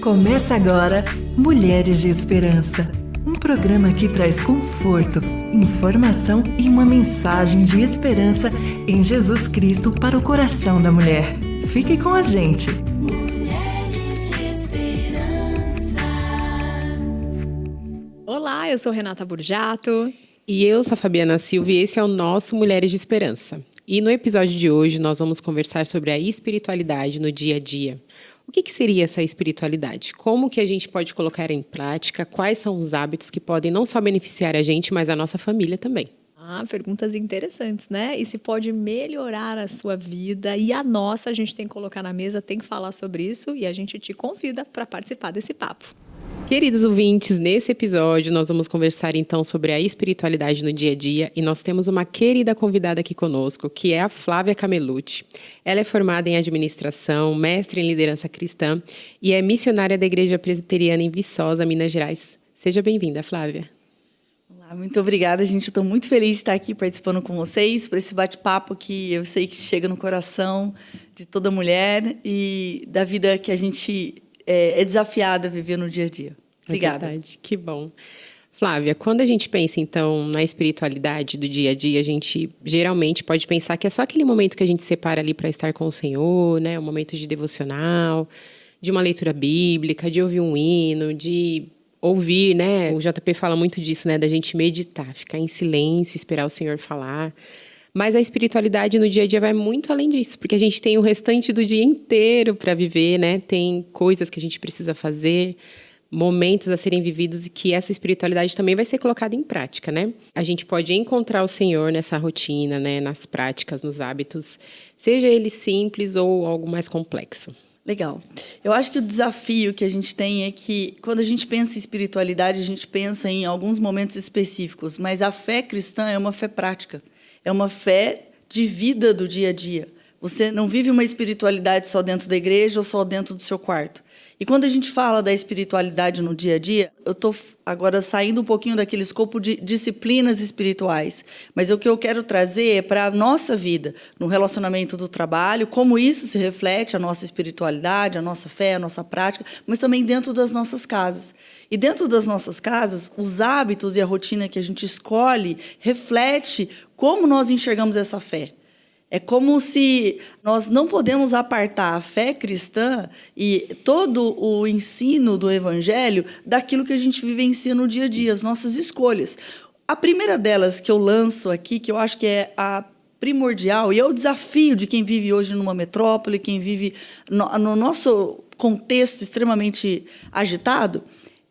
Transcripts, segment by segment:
Começa agora Mulheres de Esperança, um programa que traz conforto, informação e uma mensagem de esperança em Jesus Cristo para o coração da mulher. Fique com a gente! Mulheres de Esperança. Olá, eu sou Renata Burjato. E eu sou a Fabiana Silva e esse é o nosso Mulheres de Esperança. E no episódio de hoje nós vamos conversar sobre a espiritualidade no dia a dia. O que seria essa espiritualidade? Como que a gente pode colocar em prática? Quais são os hábitos que podem não só beneficiar a gente, mas a nossa família também? Perguntas interessantes, né? E se pode melhorar a sua vida e a nossa, a gente tem que colocar na mesa, tem que falar sobre isso e a gente te convida para participar desse papo. Queridos ouvintes, nesse episódio nós vamos conversar então sobre a espiritualidade no dia a dia e nós temos uma querida convidada aqui conosco, que é a Flávia Camelucci. Ela é formada em administração, mestre em liderança cristã e é missionária da Igreja Presbiteriana em Viçosa, Minas Gerais. Seja bem-vinda, Flávia. Olá, muito obrigada, gente. Eu estou muito feliz de estar aqui participando com vocês, por esse bate-papo que eu sei que chega no coração de toda mulher e da vida que a gente é desafiada a viver no dia a dia. Obrigada. É verdade, que bom. Flávia, quando a gente pensa, então, na espiritualidade do dia a dia, a gente geralmente pode pensar que é só aquele momento que a gente separa ali para estar com o Senhor, né? Um momento de devocional, de uma leitura bíblica, de ouvir um hino, de ouvir, né? O JP fala muito disso, né? Da gente meditar, ficar em silêncio, esperar o Senhor falar. Mas a espiritualidade no dia a dia vai muito além disso, porque a gente tem o restante do dia inteiro para viver, né? Tem coisas que a gente precisa fazer, momentos a serem vividos e que essa espiritualidade também vai ser colocada em prática, né? A gente pode encontrar o Senhor nessa rotina, né? Nas práticas, nos hábitos, seja ele simples ou algo mais complexo. Legal. Eu acho que o desafio que a gente tem é que, quando a gente pensa em espiritualidade, a gente pensa em alguns momentos específicos, mas a fé cristã é uma fé prática. É uma fé de vida do dia a dia. Você não vive uma espiritualidade só dentro da igreja ou só dentro do seu quarto. E quando a gente fala da espiritualidade no dia a dia, eu estou agora saindo um pouquinho daquele escopo de disciplinas espirituais. Mas o que eu quero trazer é para a nossa vida, no relacionamento do trabalho, como isso se reflete a nossa espiritualidade, a nossa fé, a nossa prática, mas também dentro das nossas casas. E dentro das nossas casas, os hábitos e a rotina que a gente escolhe reflete como nós enxergamos essa fé. É como se nós não podemos apartar a fé cristã e todo o ensino do Evangelho daquilo que a gente vivencia no dia a dia, as nossas escolhas. A primeira delas que eu lanço aqui, que eu acho que é a primordial, e é o desafio de quem vive hoje numa metrópole, quem vive no nosso contexto extremamente agitado,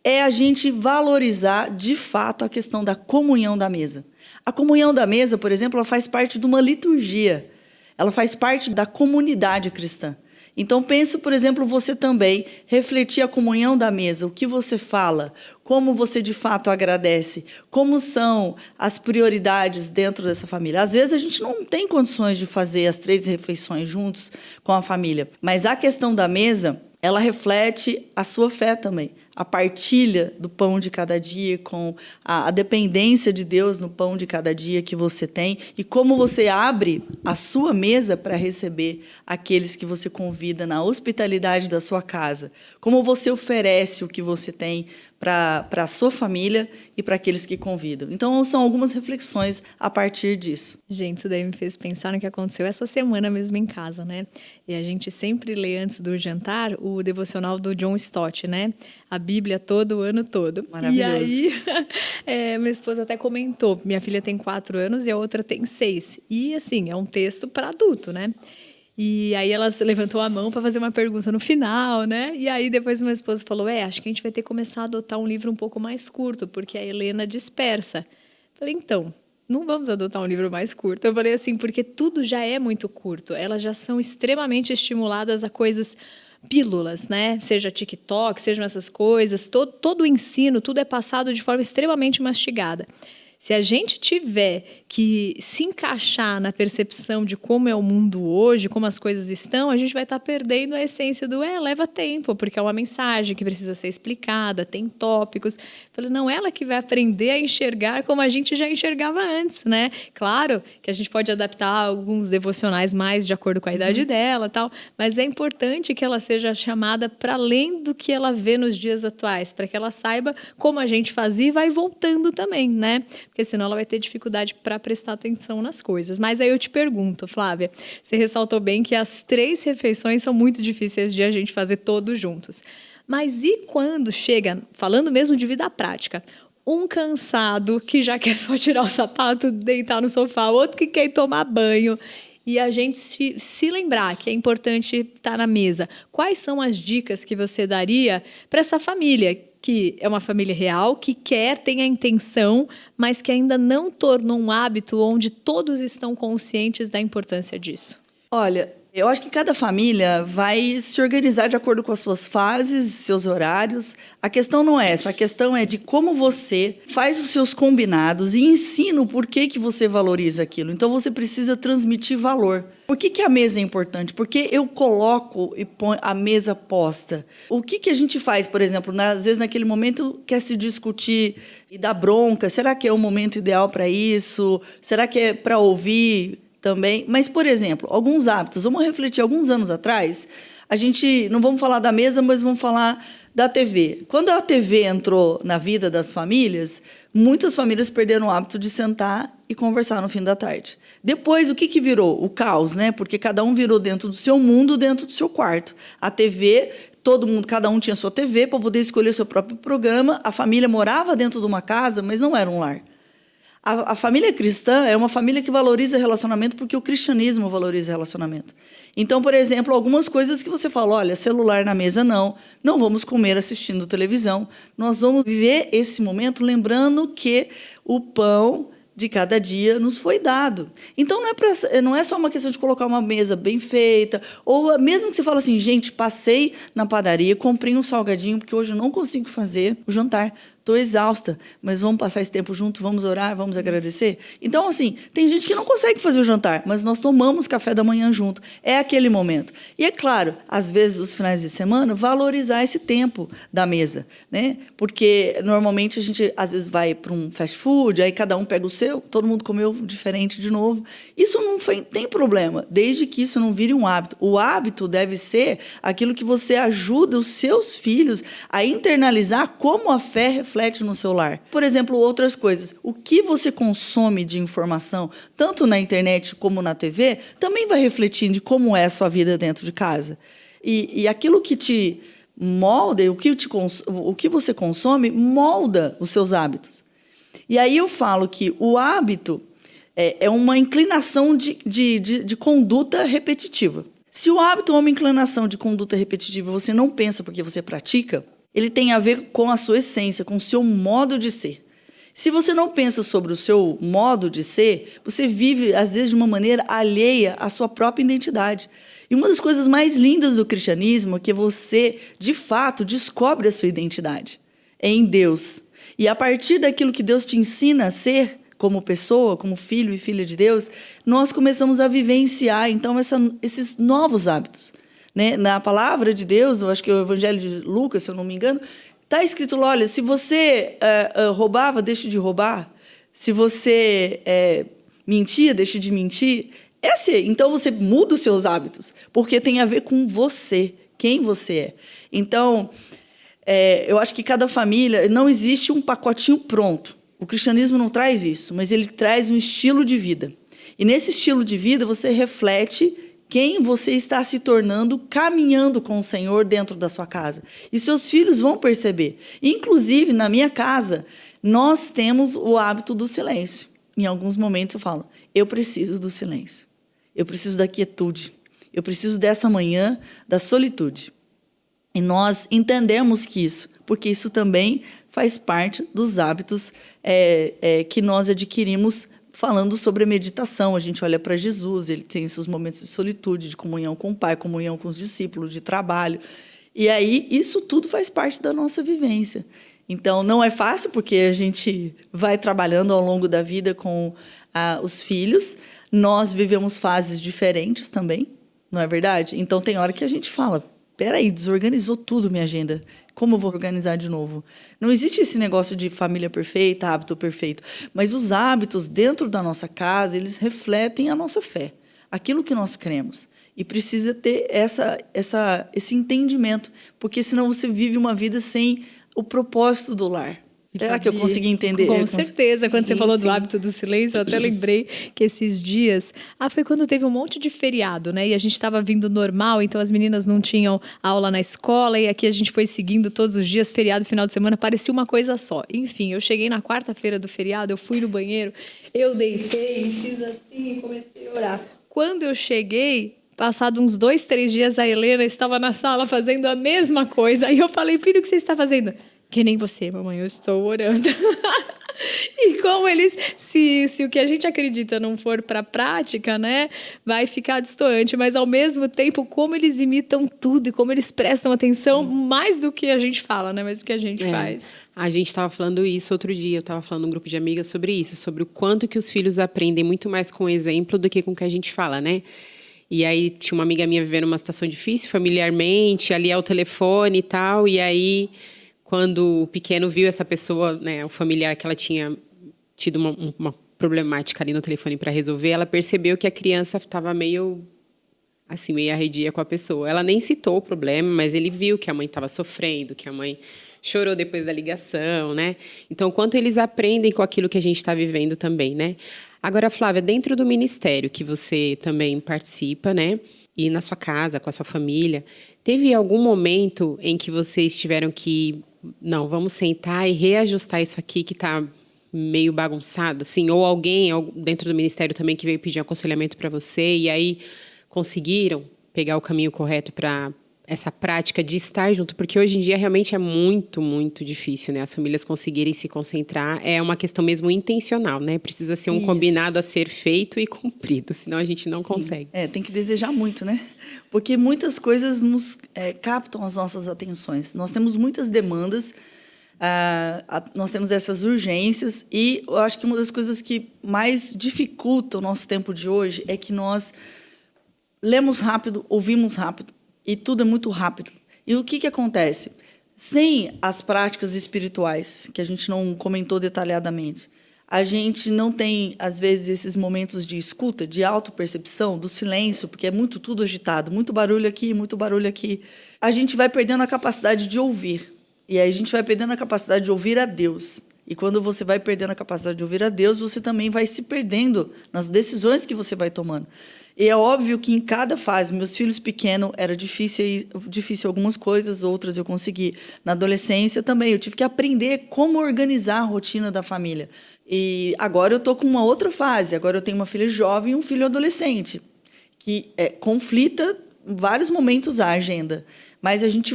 é a gente valorizar, de fato, a questão da comunhão da mesa. A comunhão da mesa, por exemplo, ela faz parte de uma liturgia. Ela faz parte da comunidade cristã. Então, pense, por exemplo, você também refletir a comunhão da mesa, o que você fala, como você de fato agradece, como são as prioridades dentro dessa família. Às vezes a gente não tem condições de fazer as 3 refeições juntos com a família, mas a questão da mesa, ela reflete a sua fé também. A partilha do pão de cada dia, com a dependência de Deus no pão de cada dia que você tem, e como você abre a sua mesa para receber aqueles que você convida na hospitalidade da sua casa, como você oferece o que você tem para a sua família e para aqueles que convidam. Então, são algumas reflexões a partir disso. Gente, isso daí me fez pensar no que aconteceu essa semana mesmo em casa, né? E a gente sempre lê antes do jantar o devocional do John Stott, né? A Bíblia todo, o ano todo. Maravilhoso. E aí, minha esposa até comentou, minha filha tem 4 anos e a outra tem 6. E, assim, é um texto para adulto, né? E aí ela levantou a mão para fazer uma pergunta no final, né? E aí depois minha esposa falou, acho que a gente vai ter que começar a adotar um livro um pouco mais curto, porque a Helena dispersa. Falei, então, não vamos adotar um livro mais curto. Eu falei assim, porque tudo já é muito curto. Elas já são extremamente estimuladas a coisas, pílulas, né? Seja TikTok, sejam essas coisas. Todo o ensino, tudo é passado de forma extremamente mastigada. Se a gente tiver que se encaixar na percepção de como é o mundo hoje, como as coisas estão, a gente vai estar perdendo a essência do leva tempo, porque é uma mensagem que precisa ser explicada, tem tópicos. Falei, não, ela que vai aprender a enxergar como a gente já enxergava antes, né? Claro que a gente pode adaptar alguns devocionais mais de acordo com a idade dela, tal, mas é importante que ela seja chamada para além do que ela vê nos dias atuais, para que ela saiba como a gente fazia e vai voltando também, né? Porque senão ela vai ter dificuldade para prestar atenção nas coisas. Mas aí eu te pergunto, Flávia, você ressaltou bem que as 3 refeições são muito difíceis de a gente fazer todos juntos. Mas e quando chega, falando mesmo de vida prática, um cansado que já quer só tirar o sapato, deitar no sofá, outro que quer ir tomar banho, e a gente se lembrar que é importante estar na mesa? Quais são as dicas que você daria para essa família, que é uma família real, que quer, tem a intenção, mas que ainda não tornou um hábito onde todos estão conscientes da importância disso? Olha, eu acho que cada família vai se organizar de acordo com as suas fases, seus horários. A questão não é essa, a questão é de como você faz os seus combinados e ensina o porquê que você valoriza aquilo. Então, você precisa transmitir valor. Por que a mesa é importante? Porque eu coloco e ponho a mesa posta. O que a gente faz, por exemplo, às vezes naquele momento quer se discutir e dar bronca. Será que é o momento ideal para isso? Será que é para ouvir também? Mas, por exemplo, alguns hábitos. Vamos refletir. Alguns anos atrás, a gente, não vamos falar da mesa, mas vamos falar da TV. Quando a TV entrou na vida das famílias, muitas famílias perderam o hábito de sentar e conversar no fim da tarde. Depois, o que virou? O caos, né? Porque cada um virou dentro do seu mundo, dentro do seu quarto. A TV, todo mundo, cada um tinha sua TV para poder escolher o seu próprio programa. A família morava dentro de uma casa, mas não era um lar. A família cristã é uma família que valoriza relacionamento porque o cristianismo valoriza relacionamento. Então, por exemplo, algumas coisas que você fala, olha, celular na mesa não vamos comer assistindo televisão, nós vamos viver esse momento lembrando que o pão de cada dia nos foi dado. Então, não é só uma questão de colocar uma mesa bem feita, ou mesmo que você fale assim, gente, passei na padaria, comprei um salgadinho, porque hoje eu não consigo fazer o jantar. Estou exausta, mas vamos passar esse tempo junto, vamos orar, vamos agradecer? Então, assim, tem gente que não consegue fazer o jantar, mas nós tomamos café da manhã junto. É aquele momento. E é claro, às vezes, os finais de semana, valorizar esse tempo da mesa, né? Porque, normalmente, a gente, às vezes, vai para um fast food, aí cada um pega o seu, todo mundo comeu diferente de novo. Isso não tem problema, desde que isso não vire um hábito. O hábito deve ser aquilo que você ajuda os seus filhos a internalizar como a fé reflete no seu lar. Por exemplo, outras coisas. O que você consome de informação, tanto na internet como na TV, também vai refletir de como é a sua vida dentro de casa. E aquilo que te molda, o que você consome, molda os seus hábitos. E aí eu falo que o hábito é uma inclinação de conduta repetitiva. Se o hábito é uma inclinação de conduta repetitiva e você não pensa porque você pratica, ele tem a ver com a sua essência, com o seu modo de ser. Se você não pensa sobre o seu modo de ser, você vive, às vezes, de uma maneira alheia à sua própria identidade. E uma das coisas mais lindas do cristianismo é que você, de fato, descobre a sua identidade. É em Deus. E a partir daquilo que Deus te ensina a ser, como pessoa, como filho e filha de Deus, nós começamos a vivenciar, então, esses novos hábitos. Né? Na palavra de Deus, eu acho que é o Evangelho de Lucas, se eu não me engano, está escrito lá, olha, se você roubava, deixe de roubar. Se você mentia, deixe de mentir. Então, você muda os seus hábitos, porque tem a ver com você, quem você é. Então, eu acho que cada família, não existe um pacotinho pronto. O cristianismo não traz isso, mas ele traz um estilo de vida. E nesse estilo de vida, você reflete quem você está se tornando caminhando com o Senhor dentro da sua casa. E seus filhos vão perceber. Inclusive, na minha casa, nós temos o hábito do silêncio. Em alguns momentos eu falo, eu preciso do silêncio. Eu preciso da quietude. Eu preciso dessa manhã da solitude. E nós entendemos que isso, porque isso também faz parte dos hábitos que nós adquirimos falando sobre a meditação. A gente olha para Jesus, ele tem esses momentos de solitude, de comunhão com o Pai, comunhão com os discípulos, de trabalho. E aí, isso tudo faz parte da nossa vivência. Então, não é fácil, porque a gente vai trabalhando ao longo da vida com os filhos. Nós vivemos fases diferentes também, não é verdade? Então, tem hora que a gente fala, peraí, desorganizou tudo minha agenda. Como eu vou organizar de novo? Não existe esse negócio de família perfeita, hábito perfeito. Mas os hábitos dentro da nossa casa, eles refletem a nossa fé. Aquilo que nós cremos. E precisa ter esse entendimento. Porque senão você vive uma vida sem o propósito do lar. Será que eu consegui entender? Com certeza. Quando você falou do hábito do silêncio, eu até lembrei que esses dias... foi quando teve um monte de feriado, né? E a gente estava vindo normal, então as meninas não tinham aula na escola, e aqui a gente foi seguindo todos os dias, feriado, final de semana, parecia uma coisa só. Enfim, eu cheguei na quarta-feira do feriado, eu fui no banheiro, eu deitei, fiz assim e comecei a orar. Quando eu cheguei... Passado uns 2, 3 dias, a Helena estava na sala fazendo a mesma coisa. Aí eu falei, filho, o que você está fazendo? Que nem você, mamãe, eu estou orando. E como eles, se o que a gente acredita não for para a prática, né, vai ficar distoante. Mas, ao mesmo tempo, como eles imitam tudo e como eles prestam atenção mais do que a gente fala, né, mais do que a gente faz. A gente estava falando isso outro dia, eu estava falando num grupo de amigas sobre isso, sobre o quanto que os filhos aprendem muito mais com o exemplo do que com o que a gente fala, né? E aí tinha uma amiga minha vivendo uma situação difícil familiarmente, ali é o telefone e tal, e aí quando o pequeno viu essa pessoa, né, o familiar que ela tinha tido uma problemática ali no telefone para resolver, ela percebeu que a criança estava meio arredia com a pessoa. Ela nem citou o problema, mas ele viu que a mãe estava sofrendo, que a mãe chorou depois da ligação, né? Então, quanto eles aprendem com aquilo que a gente está vivendo também, né? Agora, Flávia, dentro do ministério que você também participa, né? E na sua casa, com a sua família, teve algum momento em que vocês tiveram que... Não, vamos sentar e reajustar isso aqui que está meio bagunçado, assim? Ou alguém dentro do ministério também que veio pedir aconselhamento para você e aí conseguiram pegar o caminho correto para essa prática de estar junto? Porque hoje em dia realmente é muito, muito difícil, né? As famílias conseguirem se concentrar. É uma questão mesmo intencional, né? Precisa ser um combinado a ser feito e cumprido, senão a gente não consegue. Tem que desejar muito, né? Porque muitas coisas nos captam as nossas atenções. Nós temos muitas demandas, nós temos essas urgências, e eu acho que uma das coisas que mais dificulta o nosso tempo de hoje é que nós lemos rápido, ouvimos rápido, e tudo é muito rápido. E o que acontece? Sem as práticas espirituais, que a gente não comentou detalhadamente, a gente não tem, às vezes, esses momentos de escuta, de autopercepção, do silêncio, porque é tudo agitado, muito barulho aqui, muito barulho aqui. A gente vai perdendo a capacidade de ouvir. E aí a gente vai perdendo a capacidade de ouvir a Deus. E quando você vai perdendo a capacidade de ouvir a Deus, você também vai se perdendo nas decisões que você vai tomando. E é óbvio que em cada fase, meus filhos pequenos, era difícil algumas coisas, outras eu consegui. Na adolescência também, eu tive que aprender como organizar a rotina da família. E agora eu estou com uma outra fase, agora eu tenho uma filha jovem e um filho adolescente, que conflita em vários momentos a agenda. Mas a gente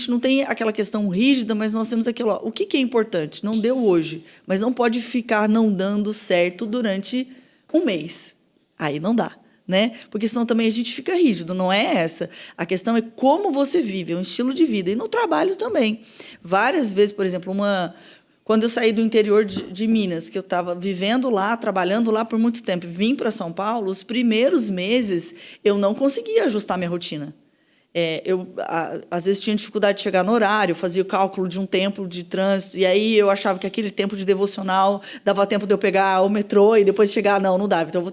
não tem aquela questão rígida, mas nós temos aquilo, o que é importante? Não deu hoje, mas não pode ficar não dando certo durante um mês. Aí não dá, né? Porque senão também a gente fica rígido, não é essa. A questão é como você vive, é um estilo de vida. E no trabalho também. Várias vezes, por exemplo, quando eu saí do interior de Minas, que eu estava vivendo lá, trabalhando lá por muito tempo, vim para São Paulo, os primeiros meses eu não conseguia ajustar minha rotina. Às vezes tinha dificuldade de chegar no horário, fazia o cálculo de um tempo de trânsito, e aí eu achava que aquele tempo de devocional dava tempo de eu pegar o metrô e depois chegar, não dava, então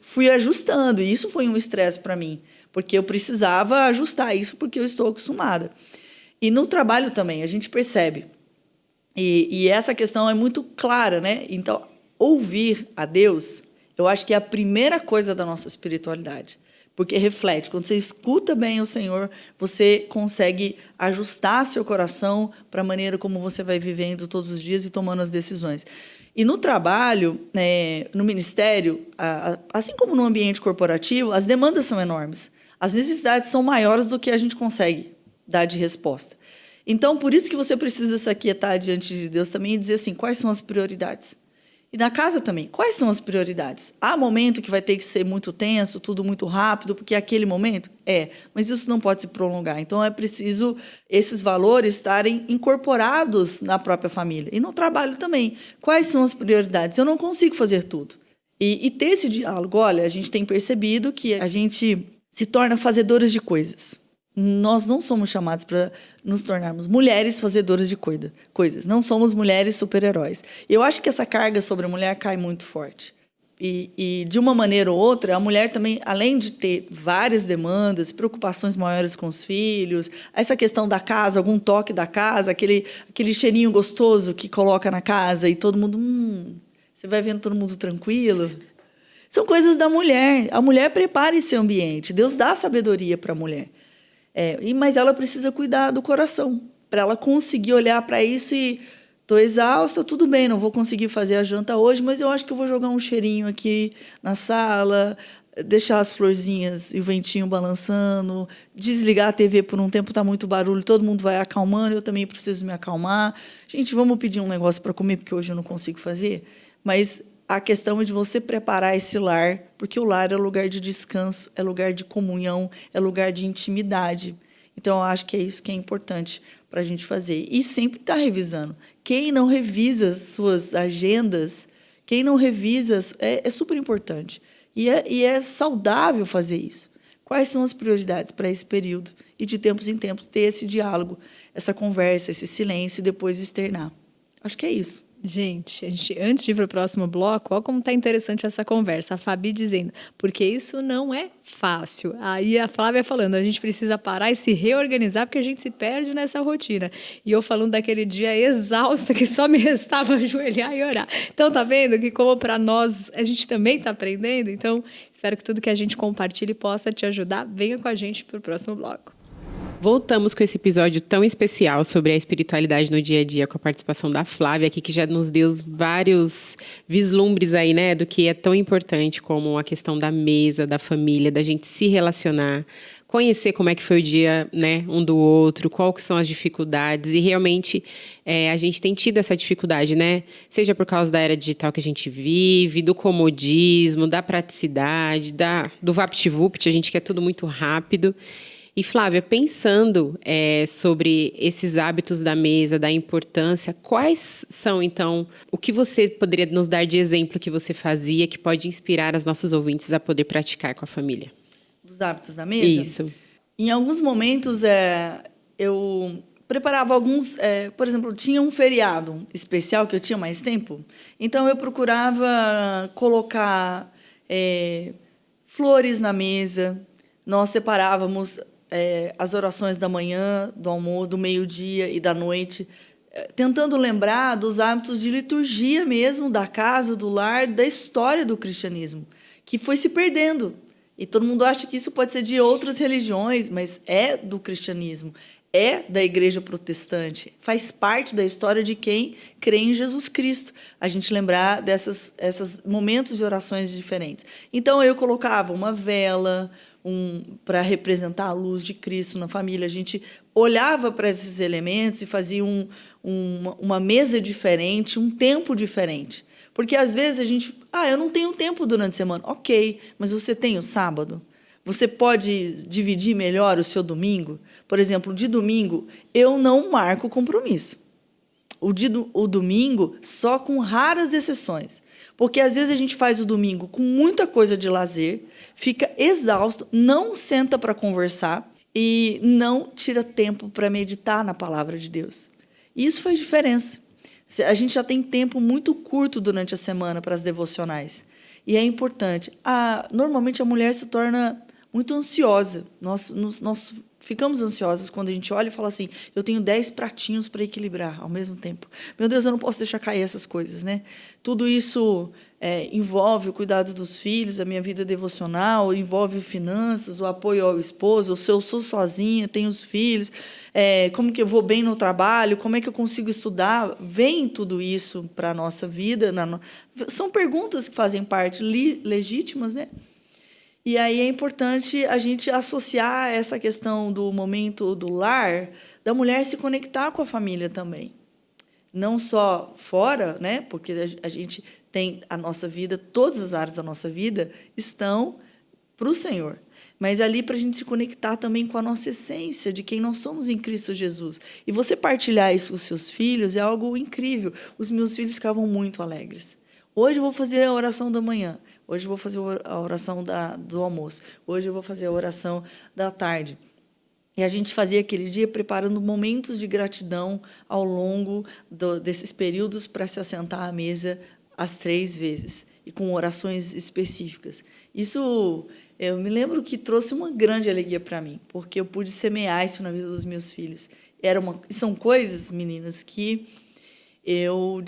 fui ajustando, e isso foi um estresse para mim, porque eu precisava ajustar isso, porque eu estou acostumada. E no trabalho também, a gente percebe, e essa questão é muito clara, né? Então, ouvir a Deus, eu acho que é a primeira coisa da nossa espiritualidade. Porque reflete, quando você escuta bem o Senhor, você consegue ajustar seu coração para a maneira como você vai vivendo todos os dias e tomando as decisões. E no trabalho, no ministério, assim como no ambiente corporativo, as demandas são enormes. As necessidades são maiores do que a gente consegue dar de resposta. Então, por isso que você precisa se aquietar diante de Deus também e dizer assim, quais são as prioridades? E na casa também. Quais são as prioridades? Há momento que vai ter que ser muito tenso, tudo muito rápido, porque é aquele momento? Mas isso não pode se prolongar. Então, é preciso esses valores estarem incorporados na própria família. E no trabalho também. Quais são as prioridades? Eu não consigo fazer tudo. E ter esse diálogo. Olha, a gente tem percebido que a gente se torna fazedores de coisas. Nós não somos chamados para nos tornarmos mulheres fazedoras de coisas. Não somos mulheres super-heróis. Eu acho que essa carga sobre a mulher cai muito forte. E, de uma maneira ou outra, a mulher também, além de ter várias demandas, preocupações maiores com os filhos, essa questão da casa, algum toque da casa, aquele cheirinho gostoso que coloca na casa e todo mundo... você vai vendo todo mundo tranquilo. São coisas da mulher. A mulher prepara esse ambiente. Deus dá sabedoria para a mulher. Mas ela precisa cuidar do coração, para ela conseguir olhar para isso e estou exausta, tudo bem, não vou conseguir fazer a janta hoje, mas eu acho que eu vou jogar um cheirinho aqui na sala, deixar as florzinhas e o ventinho balançando, desligar a TV por um tempo, está muito barulho, todo mundo vai acalmando, eu também preciso me acalmar. Gente, vamos pedir um negócio para comer, porque hoje eu não consigo fazer? Mas a questão é de você preparar esse lar, porque o lar é lugar de descanso, é lugar de comunhão, é lugar de intimidade. Então, eu acho que é isso que é importante para a gente fazer. E sempre estar revisando. Quem não revisa suas agendas, quem não revisa, é super importante. E é saudável fazer isso. Quais são as prioridades para esse período? E, de tempos em tempos, ter esse diálogo, essa conversa, esse silêncio, e depois externar. Acho que é isso. Gente, antes de ir para o próximo bloco, olha como está interessante essa conversa. A Fabi dizendo, porque isso não é fácil. Aí a Flávia falando, a gente precisa parar e se reorganizar, porque a gente se perde nessa rotina. E eu falando daquele dia exausta, que só me restava ajoelhar e orar. Então, tá vendo que como para nós, a gente também está aprendendo? Então, espero que tudo que a gente compartilhe possa te ajudar. Venha com a gente para o próximo bloco. Voltamos com esse episódio tão especial sobre a espiritualidade no dia a dia, com a participação da Flávia aqui, que já nos deu vários vislumbres aí, né, do que é tão importante como a questão da mesa, da família, da gente se relacionar, conhecer como é que foi o dia, né, um do outro, quais são as dificuldades, e realmente a gente tem tido essa dificuldade, né, seja por causa da era digital que a gente vive, do comodismo, da praticidade, do vapt-vupt, a gente quer tudo muito rápido. E, Flávia, pensando sobre esses hábitos da mesa, da importância, quais são, então, o que você poderia nos dar de exemplo que você fazia, que pode inspirar os nossos ouvintes a poder praticar com a família? Dos hábitos da mesa? Isso. Em alguns momentos, eu preparava alguns... por exemplo, tinha um feriado especial que eu tinha mais tempo, então eu procurava colocar flores na mesa, nós separávamos... as orações da manhã, do almoço, do meio-dia e da noite, tentando lembrar dos hábitos de liturgia mesmo, da casa, do lar, da história do cristianismo, que foi se perdendo. E todo mundo acha que isso pode ser de outras religiões, mas é do cristianismo, é da igreja protestante, faz parte da história de quem crê em Jesus Cristo. A gente lembrar esses momentos de orações diferentes. Então, eu colocava uma vela... para representar a luz de Cristo na família. A gente olhava para esses elementos e fazia uma mesa diferente, um tempo diferente. Porque, às vezes, a gente... eu não tenho tempo durante a semana. Ok, mas você tem o sábado? Você pode dividir melhor o seu domingo? Por exemplo, de domingo, eu não marco compromisso. O domingo, só com raras exceções. Porque, às vezes, a gente faz o domingo com muita coisa de lazer, fica exausto, não senta para conversar e não tira tempo para meditar na palavra de Deus. E isso faz diferença. A gente já tem tempo muito curto durante a semana para as devocionais. E é importante. Normalmente, a mulher se torna muito ansiosa. Nós ficamos ansiosos quando a gente olha e fala assim, eu tenho 10 pratinhos para equilibrar ao mesmo tempo. Meu Deus, eu não posso deixar cair essas coisas, né? Tudo isso envolve o cuidado dos filhos, a minha vida devocional, envolve finanças, o apoio ao esposo, se eu sou sozinha, tenho os filhos, como que eu vou bem no trabalho, como é que eu consigo estudar? Vem tudo isso para a nossa vida. São perguntas que fazem parte legítimas, né? E aí é importante a gente associar essa questão do momento do lar, da mulher se conectar com a família também. Não só fora, né? Porque a gente tem a nossa vida, todas as áreas da nossa vida estão para o Senhor. Mas ali para a gente se conectar também com a nossa essência, de quem nós somos em Cristo Jesus. E você partilhar isso com os seus filhos é algo incrível. Os meus filhos ficavam muito alegres. Hoje eu vou fazer a oração da manhã. Hoje eu vou fazer a oração do almoço. Hoje eu vou fazer a oração da tarde. E a gente fazia aquele dia preparando momentos de gratidão ao longo desses períodos para se assentar à mesa as 3 vezes, e com orações específicas. Isso, eu me lembro que trouxe uma grande alegria para mim, porque eu pude semear isso na vida dos meus filhos. São coisas, meninas, que eu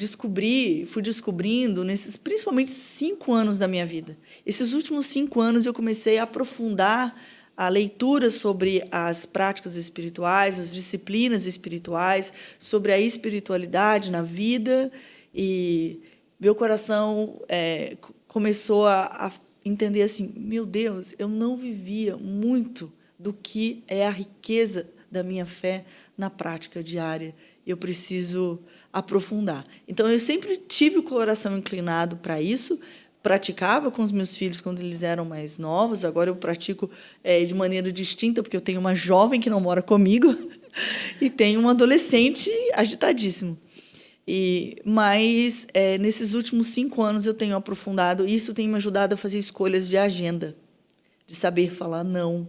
fui descobrindo nesses, principalmente, 5 anos da minha vida. Esses últimos 5 anos eu comecei a aprofundar a leitura sobre as práticas espirituais, as disciplinas espirituais, sobre a espiritualidade na vida, e meu coração começou a entender assim, meu Deus, eu não vivia muito do que é a riqueza da minha fé na prática diária. Eu preciso aprofundar. Então, eu sempre tive o coração inclinado para isso, praticava com os meus filhos quando eles eram mais novos, agora eu pratico de maneira distinta, porque eu tenho uma jovem que não mora comigo e tenho um adolescente agitadíssimo. Mas, nesses últimos 5 anos, eu tenho aprofundado, e isso tem me ajudado a fazer escolhas de agenda, de saber falar não,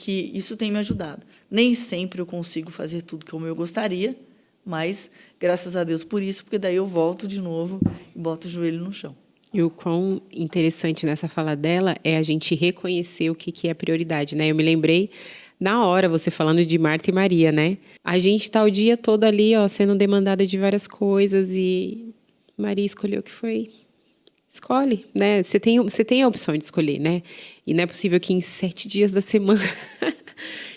isso tem me ajudado. Nem sempre eu consigo fazer tudo como eu gostaria, mas, graças a Deus por isso, porque daí eu volto de novo e boto o joelho no chão. E o quão interessante nessa fala dela é a gente reconhecer o que é a prioridade, né? Eu me lembrei, na hora, você falando de Marta e Maria, né? A gente está o dia todo ali, sendo demandada de várias coisas, e Maria escolheu o que foi. Escolhe, né? Você tem a opção de escolher, né? E não é possível que em 7 dias da semana,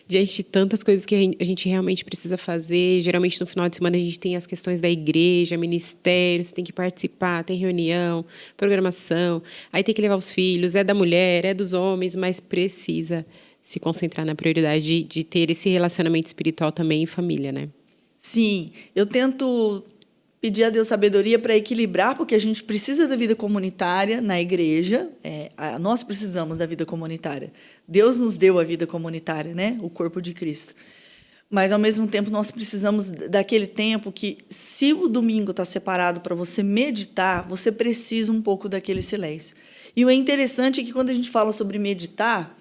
diante de tantas coisas que a gente realmente precisa fazer, geralmente no final de semana a gente tem as questões da igreja, ministério, você tem que participar, tem reunião, programação, aí tem que levar os filhos, é da mulher, é dos homens, mas precisa se concentrar na prioridade de ter esse relacionamento espiritual também em família, né? Sim, eu tento pedir a Deus sabedoria para equilibrar, porque a gente precisa da vida comunitária na igreja, nós precisamos da vida comunitária. Deus nos deu a vida comunitária, né? O corpo de Cristo. Mas, ao mesmo tempo, nós precisamos daquele tempo que, se o domingo está separado para você meditar, você precisa um pouco daquele silêncio. E o interessante é que, quando a gente fala sobre meditar,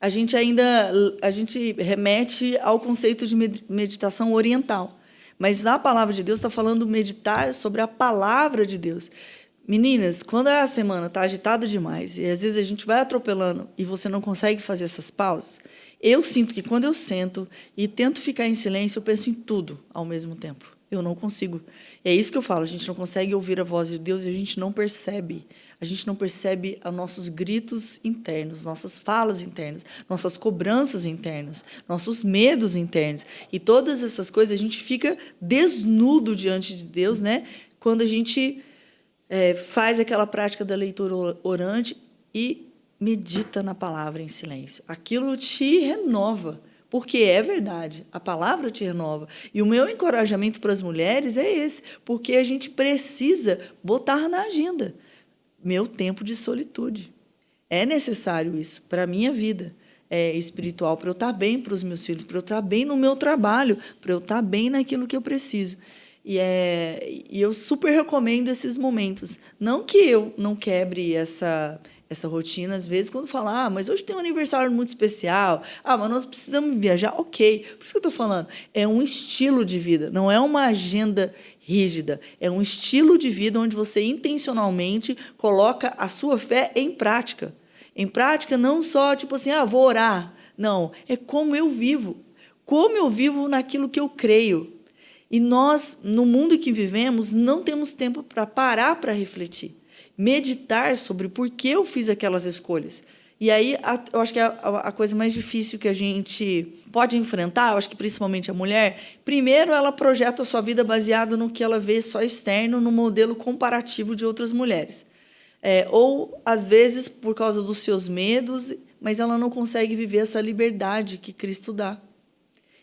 a gente remete ao conceito de meditação oriental. Mas na palavra de Deus está falando meditar sobre a palavra de Deus. Meninas, quando a semana está agitada demais e às vezes a gente vai atropelando e você não consegue fazer essas pausas, eu sinto que quando eu sento e tento ficar em silêncio, eu penso em tudo ao mesmo tempo. Eu não consigo. É isso que eu falo, a gente não consegue ouvir a voz de Deus e a gente não percebe. A gente não percebe os nossos gritos internos, nossas falas internas, nossas cobranças internas, nossos medos internos. E todas essas coisas a gente fica desnudo diante de Deus, né? Quando a gente faz aquela prática da leitura orante e medita na palavra em silêncio. Aquilo te renova. Porque é verdade, a palavra te renova. E o meu encorajamento para as mulheres é esse, porque a gente precisa botar na agenda meu tempo de solitude. É necessário isso para a minha vida espiritual, para eu estar bem para os meus filhos, para eu estar bem no meu trabalho, para eu estar bem naquilo que eu preciso. E eu super recomendo esses momentos. Não que eu não quebre essa rotina, às vezes, quando fala, mas hoje tem um aniversário muito especial, mas nós precisamos viajar, ok. Por isso que eu estou falando, é um estilo de vida, não é uma agenda rígida, é um estilo de vida onde você intencionalmente coloca a sua fé em prática. Em prática, não só, tipo assim, vou orar. Não, é como eu vivo naquilo que eu creio. E nós, no mundo em que vivemos, não temos tempo para parar para refletir. Meditar sobre por que eu fiz aquelas escolhas. E aí, eu acho que a coisa mais difícil que a gente pode enfrentar, eu acho que principalmente a mulher, primeiro ela projeta a sua vida baseada no que ela vê só externo, no modelo comparativo de outras mulheres. Ou, às vezes, por causa dos seus medos, mas ela não consegue viver essa liberdade que Cristo dá.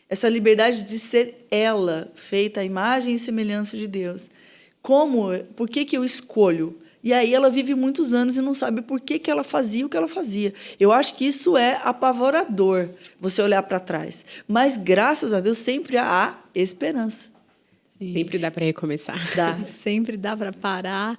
Essa liberdade de ser ela, feita à imagem e semelhança de Deus, Por que eu escolho? E aí ela vive muitos anos e não sabe por que ela fazia o que ela fazia. Eu acho que isso é apavorador, você olhar para trás. Mas, graças a Deus, sempre há esperança. Sim. Sempre dá para recomeçar. Dá. Sempre dá para parar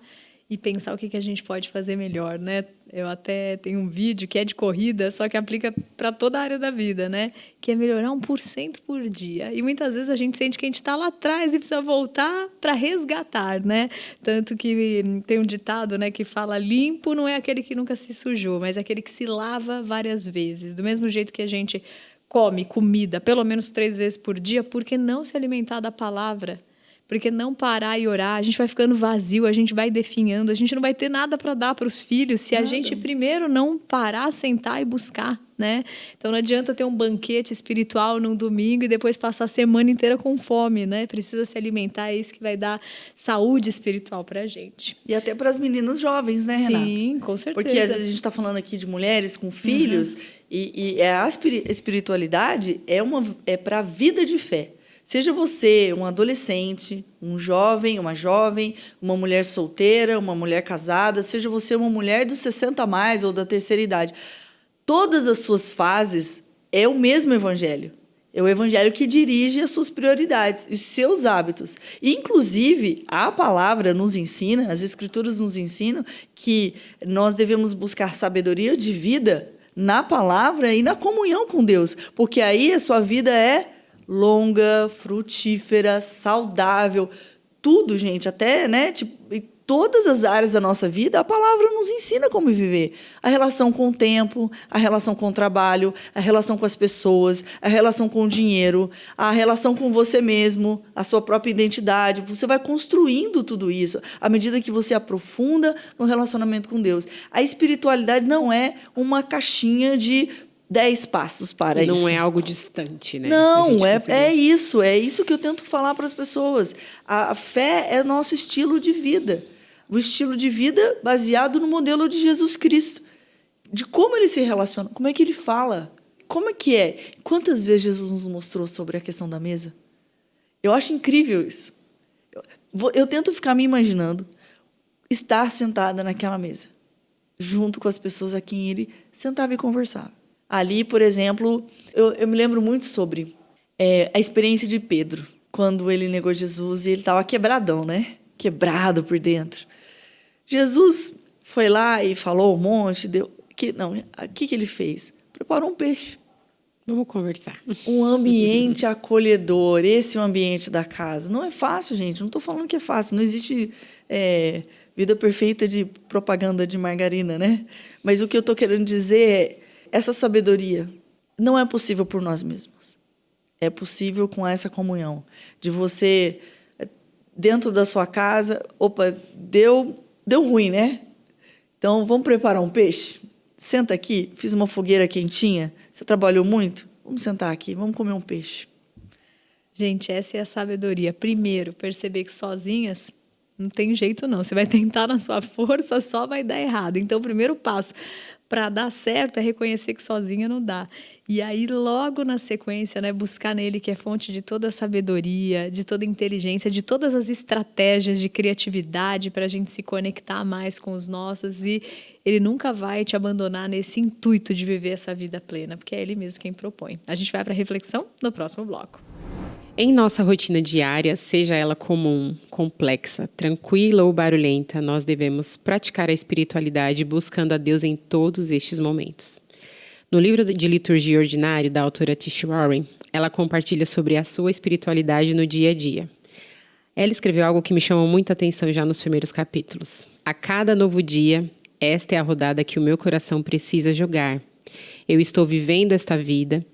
e pensar o que a gente pode fazer melhor, né? Eu até tenho um vídeo que é de corrida, só que aplica para toda a área da vida, né? Que é melhorar 1% por dia. E muitas vezes a gente sente que a gente está lá atrás e precisa voltar para resgatar, né? Tanto que tem um ditado, né, que fala: limpo não é aquele que nunca se sujou, mas é aquele que se lava várias vezes. Do mesmo jeito que a gente come comida pelo menos 3 vezes por dia, por que não se alimentar da palavra? Porque não parar e orar, a gente vai ficando vazio, a gente vai definhando, a gente não vai ter nada para dar para os filhos se a gente primeiro não parar, sentar e buscar, né? Então não adianta ter um banquete espiritual num domingo e depois passar a semana inteira com fome, né? Precisa se alimentar, é isso que vai dar saúde espiritual para a gente. E até para as meninas jovens, né, Renata? Sim, com certeza. Porque às vezes a gente está falando aqui de mulheres com filhos e a espiritualidade é para a vida de fé. Seja você um adolescente, um jovem, uma mulher solteira, uma mulher casada, seja você uma mulher dos 60 a mais ou da terceira idade, todas as suas fases é o mesmo evangelho. É o evangelho que dirige as suas prioridades, os seus hábitos. Inclusive, a palavra nos ensina, as escrituras nos ensinam que nós devemos buscar sabedoria de vida na palavra e na comunhão com Deus, porque aí a sua vida é longa, frutífera, saudável, tudo, gente, até, né, em todas as áreas da nossa vida, a palavra nos ensina como viver. A relação com o tempo, a relação com o trabalho, a relação com as pessoas, a relação com o dinheiro, a relação com você mesmo, a sua própria identidade. Você vai construindo tudo isso à medida que você aprofunda no relacionamento com Deus. A espiritualidade não é uma caixinha de 10 passos para isso. Não é algo distante, né? Não, é isso que eu tento falar para as pessoas. A fé é nosso estilo de vida. O estilo de vida baseado no modelo de Jesus Cristo. De como ele se relaciona, como é que ele fala, como é que é. Quantas vezes Jesus nos mostrou sobre a questão da mesa? Eu acho incrível isso. Eu tento ficar me imaginando estar sentada naquela mesa, junto com as pessoas a quem ele sentava e conversava. Ali, por exemplo, eu me lembro muito sobre a experiência de Pedro, quando ele negou Jesus e ele estava quebradão, né? Quebrado por dentro. Jesus foi lá e falou um monte, o que ele fez? Preparou um peixe. Vamos conversar. Um ambiente acolhedor, esse é o ambiente da casa. Não é fácil, gente, não estou falando que é fácil, não existe vida perfeita de propaganda de margarina, né? Mas o que eu estou querendo dizer é, essa sabedoria não é possível por nós mesmos. É possível com essa comunhão. De você, dentro da sua casa, deu ruim, né? Então, vamos preparar um peixe? Senta aqui, fiz uma fogueira quentinha. Você trabalhou muito? Vamos sentar aqui, vamos comer um peixe. Gente, essa é a sabedoria. Primeiro, perceber que sozinhas não tem jeito não. Você vai tentar na sua força, só vai dar errado. Então, o primeiro passo para dar certo é reconhecer que sozinha não dá. E aí, logo na sequência, né, buscar nele, que é fonte de toda a sabedoria, de toda a inteligência, de todas as estratégias de criatividade para a gente se conectar mais com os nossos. E ele nunca vai te abandonar nesse intuito de viver essa vida plena, porque é ele mesmo quem propõe. A gente vai para a reflexão no próximo bloco. Em nossa rotina diária, seja ela comum, complexa, tranquila ou barulhenta, nós devemos praticar a espiritualidade buscando a Deus em todos estes momentos. No livro de liturgia ordinário da autora Tish Warren, ela compartilha sobre a sua espiritualidade no dia a dia. Ela escreveu algo que me chamou muita atenção já nos primeiros capítulos. A cada novo dia, esta é a rodada que o meu coração precisa jogar. Eu estou vivendo esta vida,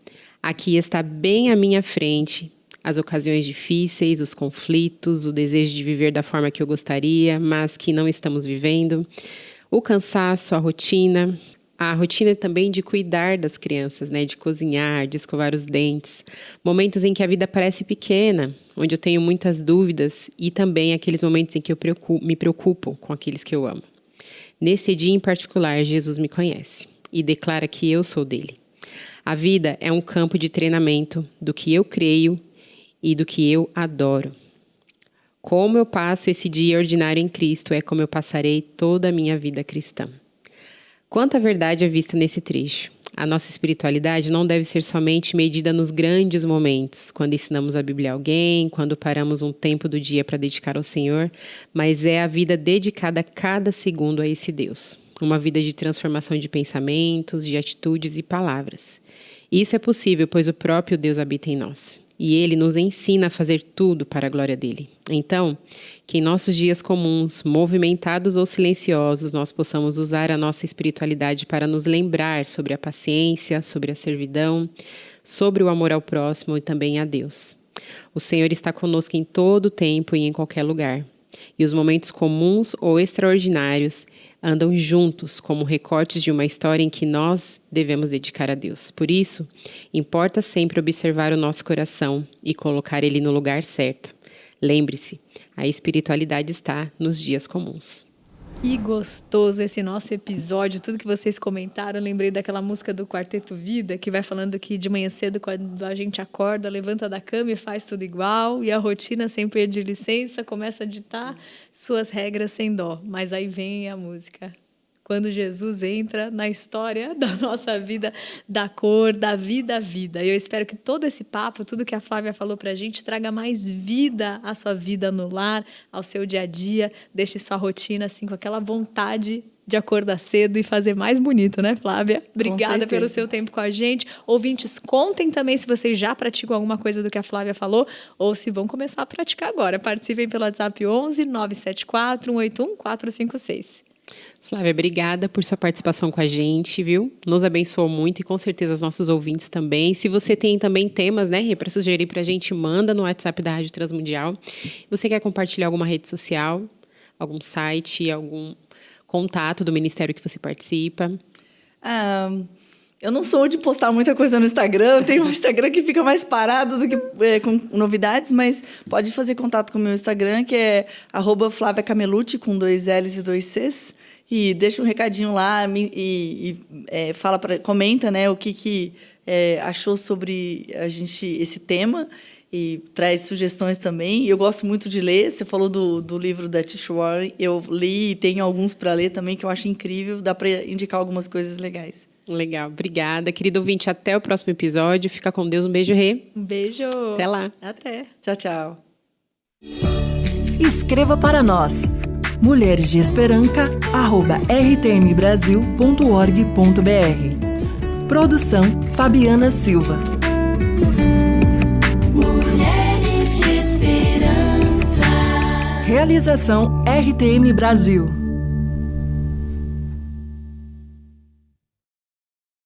aqui está bem à minha frente, as ocasiões difíceis, os conflitos, o desejo de viver da forma que eu gostaria, mas que não estamos vivendo, o cansaço, a rotina também de cuidar das crianças, né? De cozinhar, de escovar os dentes, momentos em que a vida parece pequena, onde eu tenho muitas dúvidas e também aqueles momentos em que eu me preocupo com aqueles que eu amo. Nesse dia em particular, Jesus me conhece e declara que eu sou dele. A vida é um campo de treinamento do que eu creio e do que eu adoro. Como eu passo esse dia ordinário em Cristo é como eu passarei toda a minha vida cristã. Quanta verdade é vista nesse trecho. A nossa espiritualidade não deve ser somente medida nos grandes momentos, quando ensinamos a Bíblia a alguém, quando paramos um tempo do dia para dedicar ao Senhor, mas é a vida dedicada a cada segundo a esse Deus. Uma vida de transformação de pensamentos, de atitudes e palavras. Isso é possível, pois o próprio Deus habita em nós. E Ele nos ensina a fazer tudo para a glória dEle. Então, que em nossos dias comuns, movimentados ou silenciosos, nós possamos usar a nossa espiritualidade para nos lembrar sobre a paciência, sobre a servidão, sobre o amor ao próximo e também a Deus. O Senhor está conosco em todo o tempo e em qualquer lugar. E os momentos comuns ou extraordinários andam juntos como recortes de uma história em que nós devemos dedicar a Deus. Por isso, importa sempre observar o nosso coração e colocar ele no lugar certo. Lembre-se, a espiritualidade está nos dias comuns. Que gostoso esse nosso episódio, tudo que vocês comentaram. Eu lembrei daquela música do Quarteto Vida, que vai falando que de manhã cedo, quando a gente acorda, levanta da cama e faz tudo igual, e a rotina sem pedir licença começa a ditar suas regras sem dó. Mas aí vem a música. Quando Jesus entra na história da nossa vida, da cor, da vida a vida. Eu espero que todo esse papo, tudo que a Flávia falou pra gente, traga mais vida à sua vida no lar, ao seu dia a dia. Deixe sua rotina assim com aquela vontade de acordar cedo e fazer mais bonito, né, Flávia? Obrigada pelo seu tempo com a gente. Ouvintes, contem também se vocês já praticam alguma coisa do que a Flávia falou ou se vão começar a praticar agora. Participem pelo WhatsApp 11 974 181 456. Flávia, obrigada por sua participação com a gente, viu? Nos abençoou muito e com certeza os nossos ouvintes também. Se você tem também temas, né, para sugerir pra gente, manda no WhatsApp da Rádio Transmundial. Você quer compartilhar alguma rede social, algum site, algum contato do ministério que você participa? Eu não sou de postar muita coisa no Instagram, eu tenho um Instagram que fica mais parado do que com novidades, mas pode fazer contato com o meu Instagram, que é @FlaviaCamelucci, com 2 L's e 2 C's. E deixa um recadinho lá comenta, né, o que achou sobre esse tema e traz sugestões também. Eu gosto muito de ler. Você falou do livro da Tisha Warren. Eu li e tenho alguns para ler também que eu acho incrível. Dá para indicar algumas coisas legais. Legal, obrigada. Querido ouvinte, até o próximo episódio. Fica com Deus. Um beijo, Rê. Um beijo. Até lá. Até. Tchau, tchau. Escreva para nós. mulheresdeesperanca@rtmbrasil.org.br. Produção Fabiana Silva. Mulheres de Esperança. Realização RTM Brasil.